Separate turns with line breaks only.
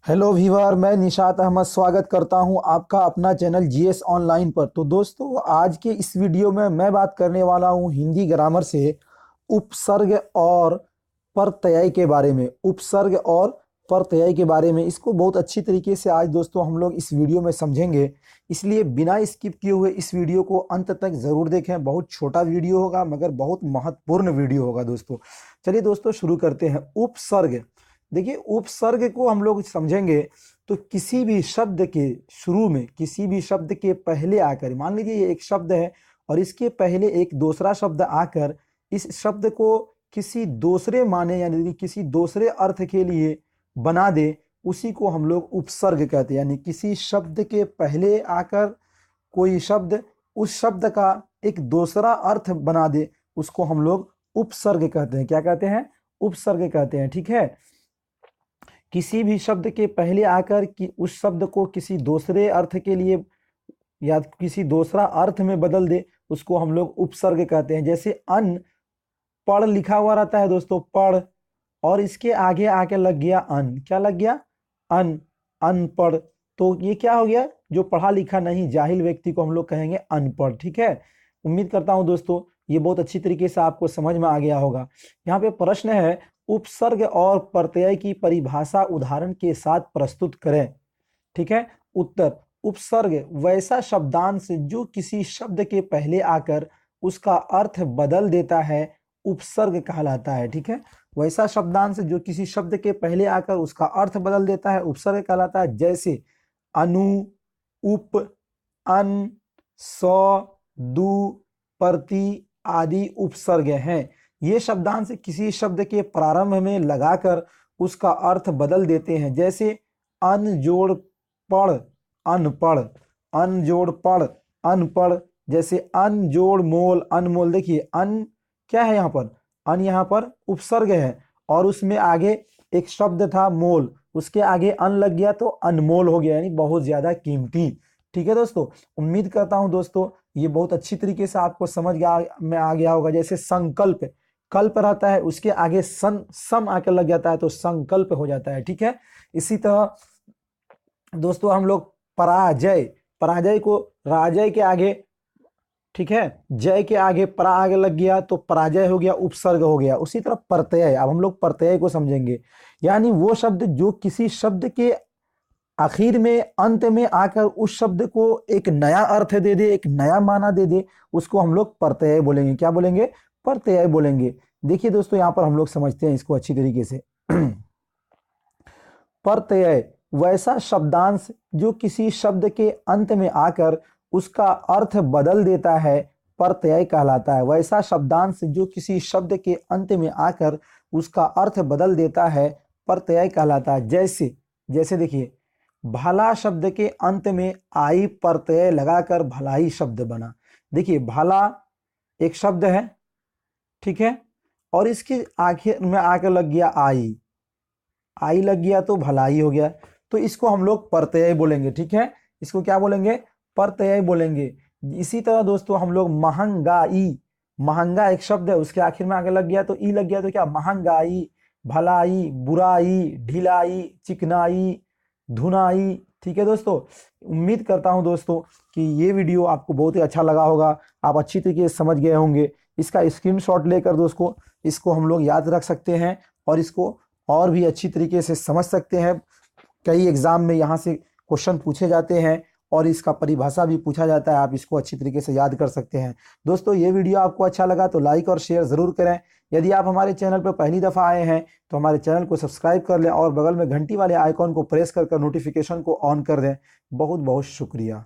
Hello viewer, मैं निशात अहमद स्वागत करता हूं आपका अपना चैनल जीएस ऑनलाइन पर। तो दोस्तों, आज के इस वीडियो में मैं बात करने वाला हूं हिंदी ग्रामर से उपसर्ग और प्रत्यय के बारे में। उपसर्ग और प्रत्यय के बारे में इसको बहुत अच्छी तरीके से आज दोस्तों हम लोग इस वीडियो में समझेंगे। इसलिए बिना स्किप किए हुए इस वीडियो को अंत तक ज़रूर देखें। बहुत छोटा वीडियो होगा मगर बहुत महत्वपूर्ण वीडियो होगा दोस्तों। चलिए दोस्तों, शुरू करते हैं। उपसर्ग। देखिए, उपसर्ग को हम लोग समझेंगे तो किसी भी शब्द के शुरू में, किसी भी शब्द के पहले आकर, मान लीजिए ये एक शब्द है और इसके पहले एक दूसरा शब्द आकर इस शब्द को किसी दूसरे माने यानी किसी दूसरे अर्थ के लिए बना दे, उसी को हम लोग उपसर्ग कहते हैं। यानी किसी शब्द के पहले आकर कोई शब्द उस शब्द का एक दूसरा अर्थ बना दे, उसको हम लोग उपसर्ग कहते हैं। क्या कहते हैं? उपसर्ग कहते हैं। ठीक है। किसी भी शब्द के पहले आकर कि उस शब्द को किसी दूसरे अर्थ के लिए या किसी दूसरा अर्थ में बदल दे, उसको हम लोग उपसर्ग कहते हैं। जैसे अन पढ़ लिखा हुआ रहता है दोस्तों, पढ़, और इसके आगे आके लग गया अन। क्या लग गया? अन। अनपढ़। तो ये क्या हो गया? जो पढ़ा लिखा नहीं, जाहिल व्यक्ति को हम लोग कहेंगे अनपढ़। ठीक है। उम्मीद करता हूं दोस्तों ये बहुत अच्छी तरीके से आपको समझ में आ गया होगा। यहाँ पे प्रश्न है, उपसर्ग और प्रत्यय की परिभाषा उदाहरण के साथ प्रस्तुत करें। ठीक है। उत्तर: उपसर्ग वैसा शब्दांश जो किसी शब्द के पहले आकर उसका अर्थ बदल देता है, उपसर्ग कहलाता है। ठीक है। वैसा शब्दांश जो किसी शब्द के पहले आकर उसका अर्थ बदल देता है, उपसर्ग कहलाता है। जैसे अनु, उप, अन, सौ, दु, प्रति आदि उपसर्ग हैं। ये शब्दांश किसी शब्द के प्रारंभ में लगाकर उसका अर्थ बदल देते हैं। जैसे अन जोड़ पढ़, अनपढ़। अन जोड़ पढ़, अनपढ़। जैसे अन जोड़ मोल, अनमोल। देखिए अन क्या है यहाँ पर? अन यहाँ पर उपसर्ग है और उसमें आगे एक शब्द था मोल, उसके आगे अन लग गया तो अनमोल हो गया, यानी बहुत ज्यादा कीमती। ठीक है दोस्तों। उम्मीद करता हूं दोस्तों ये बहुत अच्छी तरीके से आपको समझ में आ गया होगा। जैसे संकल्प, कल्प रहता है, उसके आगे सन सम आकर लग जाता है तो संकल्प हो जाता है। ठीक है। इसी तरह दोस्तों हम लोग पराजय, पराजय को राजय के आगे, ठीक है, जय के आगे परा आगे लग गया तो पराजय हो गया, उपसर्ग हो गया। उसी तरह प्रत्यय, अब हम लोग प्रत्यय को समझेंगे। यानी वो शब्द जो किसी शब्द के आखिर में, अंत में आकर उस शब्द को एक नया अर्थ दे दे, एक नया माना दे दे, उसको हम लोग प्रत्यय बोलेंगे। क्या बोलेंगे? प्रत्यय बोलेंगे। देखिए दोस्तों, यहां पर हम लोग समझते हैं इसको अच्छी तरीके से। प्रत्यय वैसा शब्दांश जो किसी शब्द के अंत में आकर उसका अर्थ बदल देता है, प्रत्यय कहलाता है। वैसा शब्दांश जो किसी शब्द के अंत में आकर उसका अर्थ बदल देता है, प्रत्यय कहलाता है। जैसे जैसे देखिए, भला शब्द के अंत में आई प्रत्यय लगाकर भलाई शब्द बना। देखिए भला एक शब्द है, ठीक है, और इसके आखिर में आकर लग गया आई, आई लग गया तो भलाई हो गया, तो इसको हम लोग प्रत्यय बोलेंगे। ठीक है। इसको क्या बोलेंगे? प्रत्यय बोलेंगे। इसी तरह दोस्तों हम लोग महंगाई, महंगा एक शब्द है, उसके आखिर में आगे लग गया तो ई लग गया तो क्या? महंगाई, भलाई, बुराई, ढिलाई, चिकनाई, धुनाई। ठीक है दोस्तों। उम्मीद करता हूं दोस्तों कि ये वीडियो आपको बहुत ही अच्छा लगा होगा, आप अच्छी तरीके से समझ गए होंगे। इसका स्क्रीनशॉट लेकर दोस्तों इसको हम लोग याद रख सकते हैं और इसको और भी अच्छी तरीके से समझ सकते हैं। कई एग्जाम में यहाँ से क्वेश्चन पूछे जाते हैं और इसका परिभाषा भी पूछा जाता है, आप इसको अच्छी तरीके से याद कर सकते हैं। दोस्तों ये वीडियो आपको अच्छा लगा तो लाइक और शेयर जरूर करें। यदि आप हमारे चैनल पर पहली दफा आए हैं तो हमारे चैनल को सब्सक्राइब कर लें और बगल में घंटी वाले आइकॉन को प्रेस कर नोटिफिकेशन को ऑन कर दें। बहुत बहुत शुक्रिया।